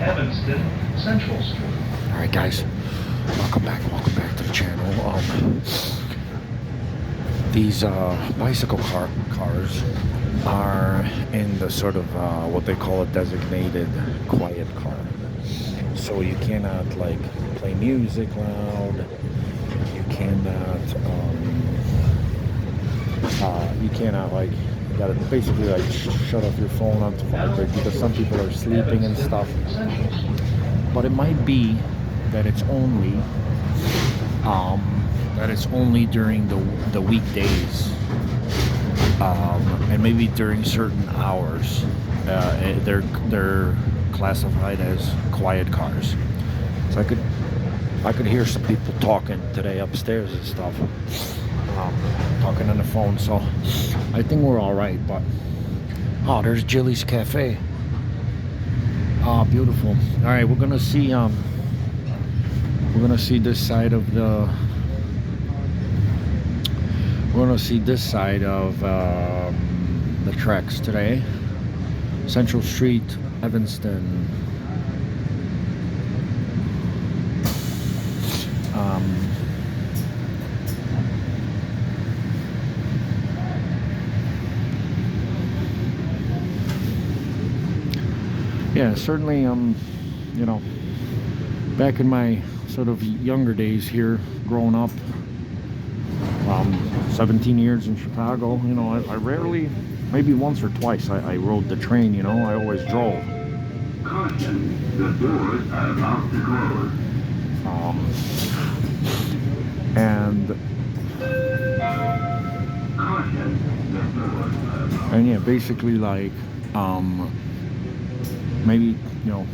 Evanston, Central Street. All right, guys, welcome back to the channel. These bicycle cars are in the sort of what they call a designated quiet car. So you cannot like play music loud. You cannot like, you gotta basically like shut off your phone on vibrate because some people are sleeping and stuff. But it might be that it's only during the weekdays, and maybe during certain hours. They're classified as quiet cars. So I could hear some people talking today upstairs and stuff, talking on the phone. So I think we're all right. But oh, there's Jilly's Cafe. Oh, beautiful. All right, we're gonna see this side of the. We're gonna see this side of the tracks today. Central Street, Evanston. Yeah, certainly, you know, back in my sort of younger days here, growing up, 17 years in Chicago, you know, I rarely, maybe once or twice, I rode the train, you know, I always drove. Caution, the doors are about to close. And yeah, basically like, maybe, you know,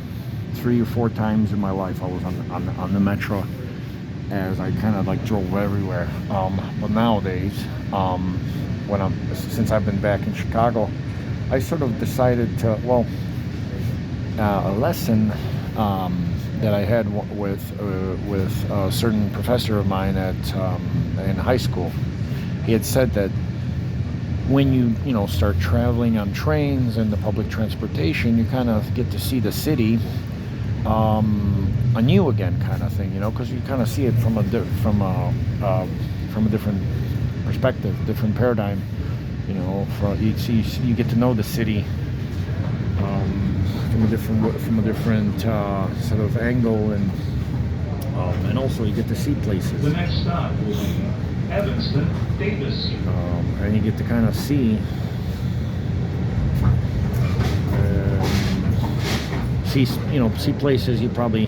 3 or 4 times in my life I was on the Metra, as I kind of like drove everywhere. But nowadays, since I've been back in Chicago, I sort of decided to, well, a lesson that I had with a certain professor of mine in high school. He had said that when you know start traveling on trains and the public transportation, you kind of get to see the city anew again, kind of thing, you know, because you kind of see it from a different perspective, different paradigm, you know. You get to know the city from a different sort of angle, and also you get to see places. The next stop will be Evanston, Davis. And you get to kind of see places you probably,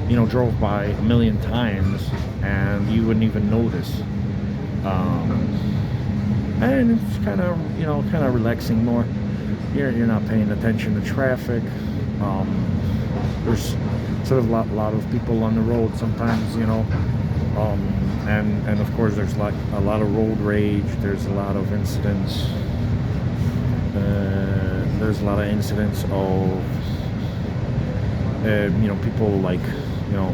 you know, drove by a million times and you wouldn't even notice. And it's kind of relaxing more. You're not paying attention to traffic. There's sort of a lot of people on the road sometimes, you know. And of course there's like a lot of road rage. There's a lot of incidents. Of you know, people like, you know,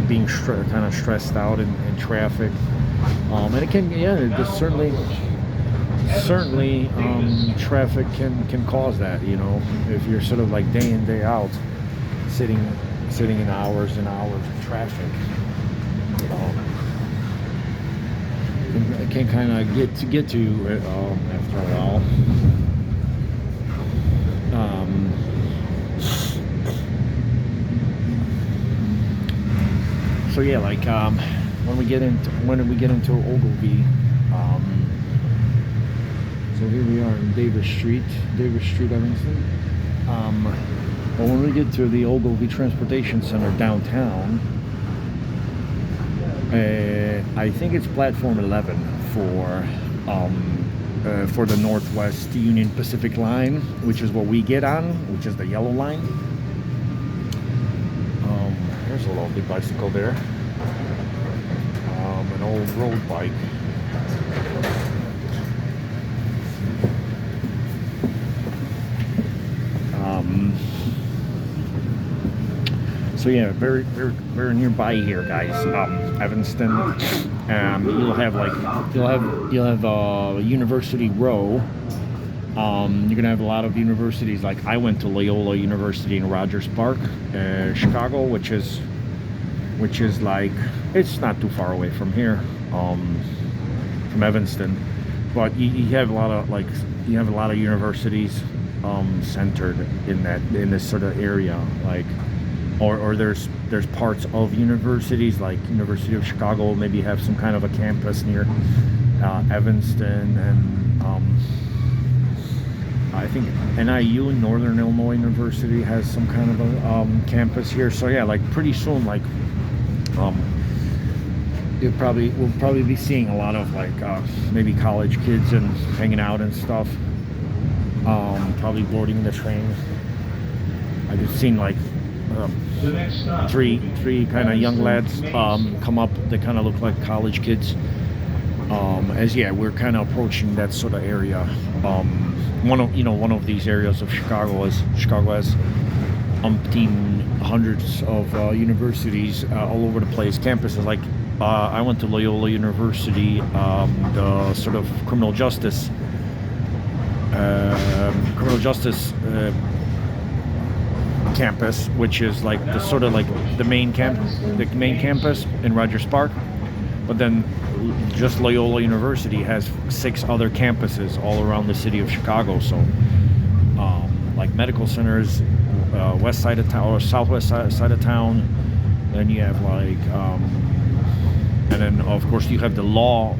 being kind of stressed out in traffic. And it can, yeah, there's certainly traffic can cause that, you know, if you're sort of like day in, day out sitting in hours and hours of traffic. It can kind of get to you after a while. So yeah, like when we get into Ogilvy, so here we are in Davis Street, Evanston. But when we get to the Ogilvy Transportation Center downtown, I think it's platform 11 for the Northwest Union Pacific line, which is what we get on, which is the yellow line. There's a lovely bicycle there, an old road bike. So yeah, very nearby here, guys. Evanston. You'll have University Row, You're gonna have a lot of universities. Like I went to Loyola University in Rogers Park, Chicago, which is like it's not too far away from here, from Evanston. But you have a lot of universities centered in this sort of area, like or there's parts of universities like University of Chicago maybe have some kind of a campus near Evanston, and I think NIU, Northern Illinois University, has some kind of a campus here. So yeah, like pretty soon, like we'll probably be seeing a lot of like maybe college kids and hanging out and stuff. Probably boarding the train. I've just seen like The next stop. three kind of young lads come up. They kind of look like college kids. We're kind of approaching that sort of area. One of these areas of Chicago has umpteen hundreds of universities all over the place, campuses. Like I went to Loyola University, the sort of criminal justice campus, which is like the sort of like the main campus in Rogers Park. But then just Loyola University has 6 other campuses all around the city of Chicago. So like medical centers, west side of town or southwest side of town. Then you have like and then of course you have the law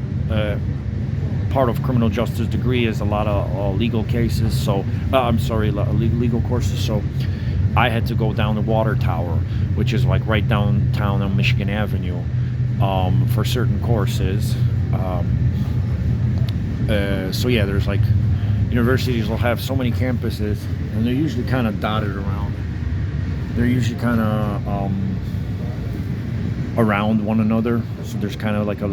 part of criminal justice degree is a lot of legal cases. So legal courses. So I had to go down the Water Tower, which is like right downtown on Michigan Avenue, for certain courses. So yeah, there's like universities will have so many campuses, and they're usually kind of dotted around. They're usually kind of around one another. So there's kind of like a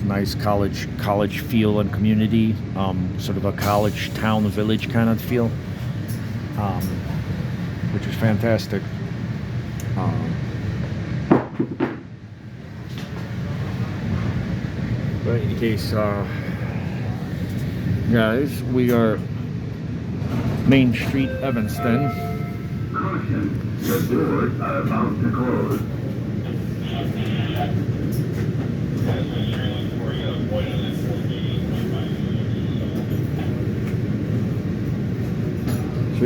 nice college feel and community, sort of a college town, village kind of feel, which is fantastic. But in any case, guys, we are Main Street, Evanston. Caution, the doors are about to close. So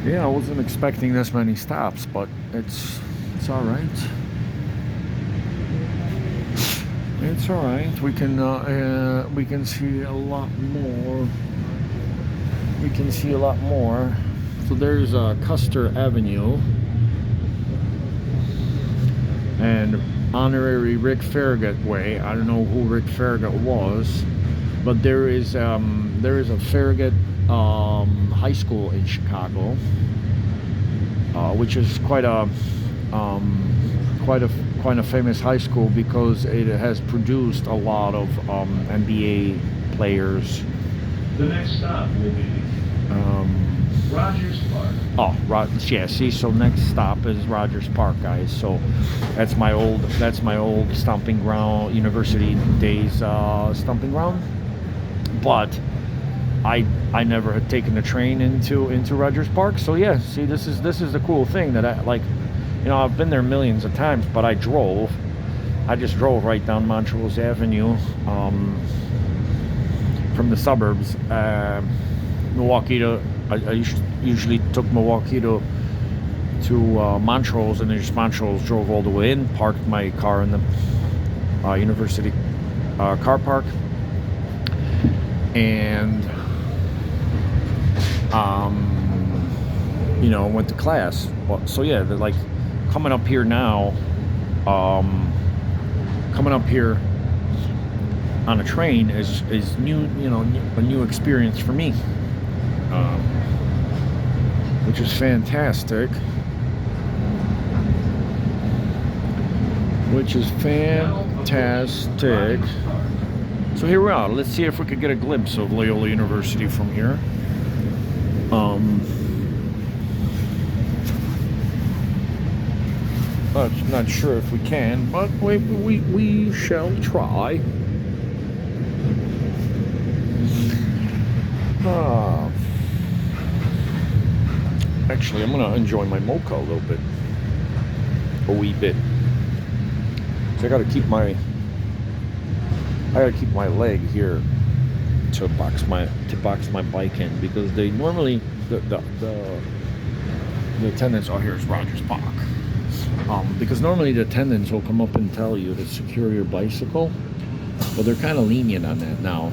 yeah, I wasn't expecting this many stops, but it's all right. It's all right. We can see a lot more. We can see a lot more. So there's Custer Avenue and Honorary Rick Farragut Way. I don't know who Rick Farragut was, but there is a Farragut high school in Chicago, which is quite a famous high school because it has produced a lot of NBA players. The next stop will be Rogers Park. Yeah. See, so next stop is Rogers Park, guys. So that's my old stomping ground, university days stomping ground. But I never had taken the train into Rogers Park. So yeah, see, this is the cool thing that I like. You know, I've been there millions of times, but I just drove right down Montrose Avenue from the suburbs. Milwaukee to, I usually took Milwaukee to Montrose, and then just Montrose drove all the way in, parked my car in the university car park, and went to class. Well, so yeah, they're like coming up here now, coming up here on a train is new, a new experience for me, which is fantastic. So here we are. Let's see if we could get a glimpse of Loyola University from here. Not sure if we can, but we shall try. Actually, I'm gonna enjoy my mocha a little bit, a wee bit. So I gotta keep my leg here to box my bike in, because they normally the attendants. Oh, here's Roger's Park. Because normally the attendants will come up and tell you to secure your bicycle, but they're kind of lenient on that now.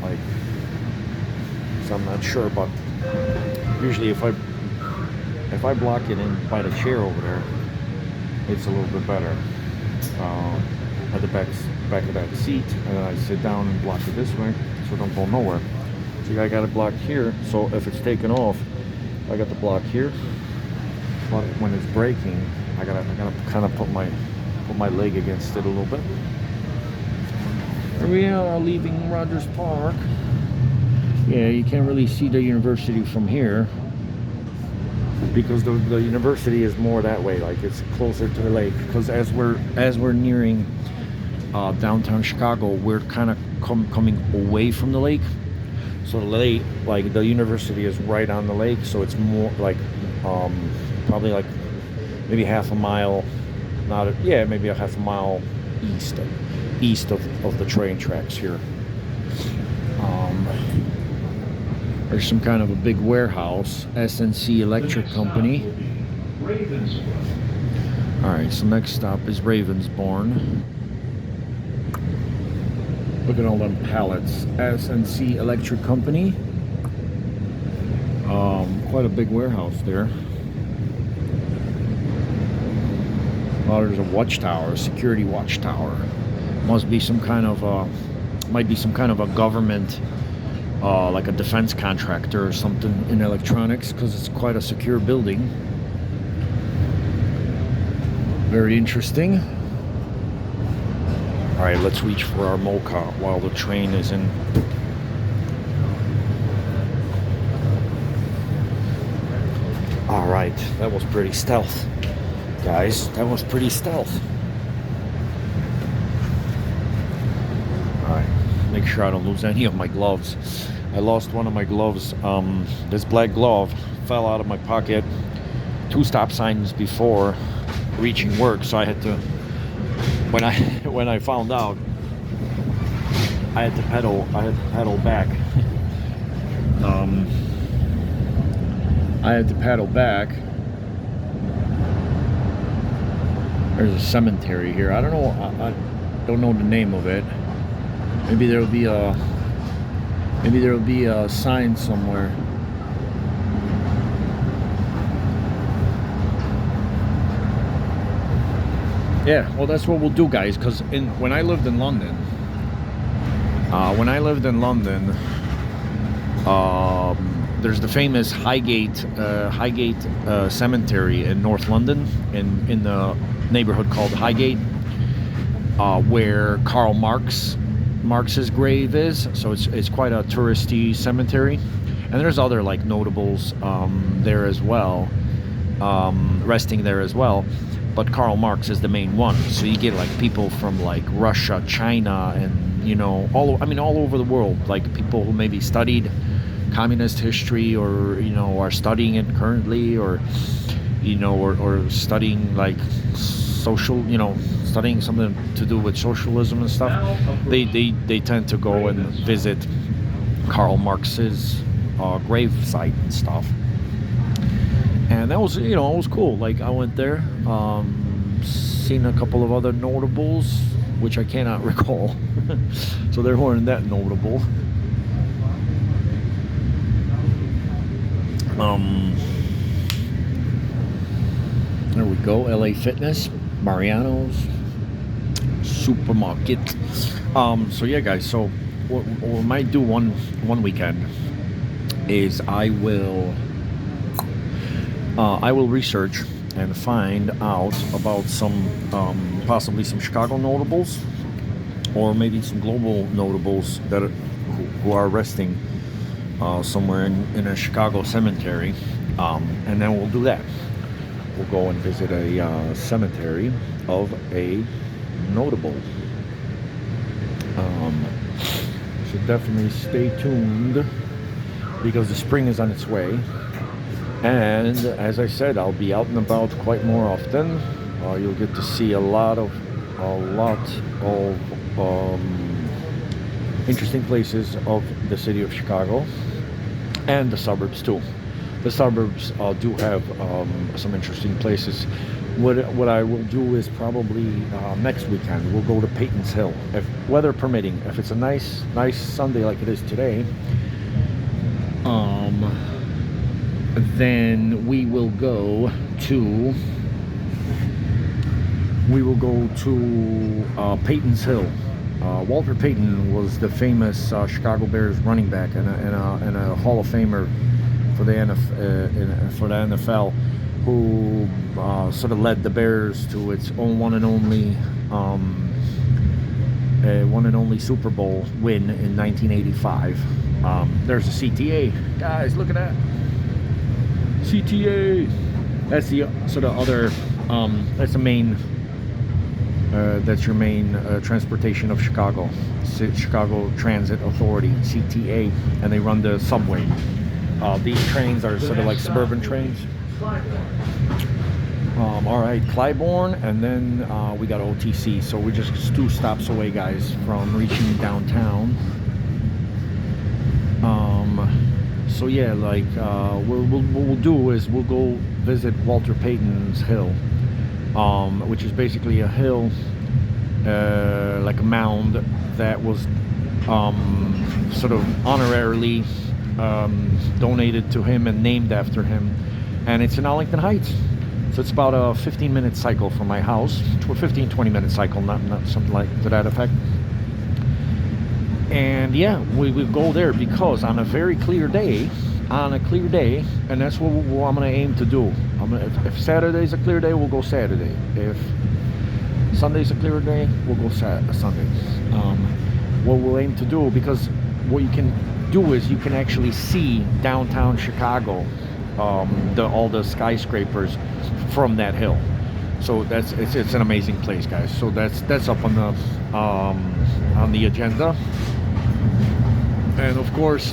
Like, so I'm not sure, but usually if I block it in by the chair over there, it's a little bit better. At the back of that seat, and then I sit down and block it this way, so I don't go nowhere. So I got it blocked here, so if it's taken off, I got the block here. But when it's braking, I gotta kind of put my leg against it a little bit. Here we are, leaving Rogers Park. Yeah, you can't really see the university from here, because the university is more that way, like it's closer to the lake. Because as we're nearing downtown Chicago, we're kind of coming away from the lake. So the lake, like the university is right on the lake, so it's more like probably like maybe half a mile, maybe a half a mile east of the train tracks here. There's some kind of a big warehouse, SNC Electric Company. Alright, so next stop is Ravensbourne. Look at all them pallets. SNC Electric Company. Quite a big warehouse there. Oh, there's a watchtower, security watchtower. Might be some kind of a government, like a defense contractor or something in electronics, because it's quite a secure building. Very interesting. All right, let's reach for our mocha while the train is in. All right, that was pretty stealth, guys. That was pretty stealth. All right, make sure I don't lose any of my gloves. I lost one of my gloves. This black glove fell out of my pocket 2 stop signs before reaching work, so I had to. When I found out, I had to pedal back. I had to paddle back. There's a cemetery here. I don't know the name of it. Maybe there'll be a sign somewhere. Yeah, well, that's what we'll do, guys. Because when I lived in London, there's the famous Highgate Cemetery in North London, in the neighborhood called Highgate, where Karl Marx's grave is. So it's quite a touristy cemetery, and there's other like notables there as well, resting there as well. But Karl Marx is the main one, so you get like people from like Russia, China, and all over the world, like people who maybe studied communist history, or are studying it currently, or or studying like social, studying something to do with socialism and stuff. They tend to go and visit Karl Marx's grave site and stuff. And that was, it was cool. Like, I went there, seen a couple of other notables, which I cannot recall. So they weren't that notable. There we go. LA Fitness, Mariano's, Supermarket. So yeah, guys. So what we might do one weekend is I will research and find out about some possibly some Chicago notables, or maybe some global notables who are resting somewhere in a Chicago cemetery, and then we'll do that. We'll go and visit a cemetery of a notable. So definitely stay tuned because the spring is on its way. And as I said, I'll be out and about quite more often. You'll get to see a lot of interesting places of the city of Chicago and the suburbs too. The suburbs do have some interesting places. What I will do is probably next weekend we'll go to Peyton's Hill, if weather permitting. If it's a nice Sunday like it is today, then we will go to Peyton's Hill. Walter Payton was the famous Chicago Bears running back and a Hall of Famer for the NFL, who sort of led the Bears to its own one and only Super Bowl win in 1985. There's a CTA, guys. Look at that CTA. That's the sort of other. That's the main. That's your main transportation of Chicago. Chicago Transit Authority, CTA, and they run the subway. These trains are sort of like suburban trains. All right, Clybourne, and then we got OTC. So we're just 2 stops away, guys, from reaching downtown. So yeah, like what we'll do is we'll go visit Walter Payton's Hill, which is basically a hill, like a mound that was sort of honorarily donated to him and named after him, and it's in Arlington Heights. So it's about a 15-minute cycle from my house, to a 15-20 minute cycle, not something like to that effect. And yeah, we go there because on a very clear day, and that's what I'm gonna aim to do. If Saturday's a clear day, we'll go Saturday. If Sunday's a clear day, we'll go Sunday. What we'll aim to do, because what you can do is you can actually see downtown Chicago, all the skyscrapers from that hill. So it's an amazing place, guys. So that's up on the agenda. And of course,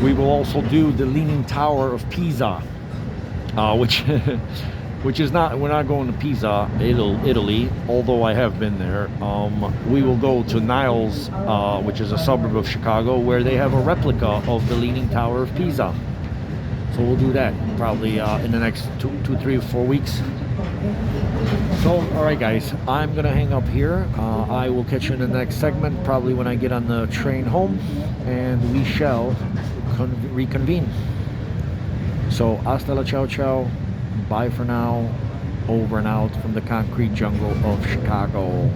we will also do the Leaning Tower of Pisa, which is not, we're not going to Pisa, Italy, although I have been there. We will go to Niles, which is a suburb of Chicago, where they have a replica of the Leaning Tower of Pisa. So we'll do that probably in the next 2, 3, or 4 weeks. So, all right, guys, I'm gonna hang up here. I will catch you in the next segment, probably when I get on the train home, and we shall reconvene. So, hasta la ciao ciao. Bye for now. Over and out from the concrete jungle of Chicago.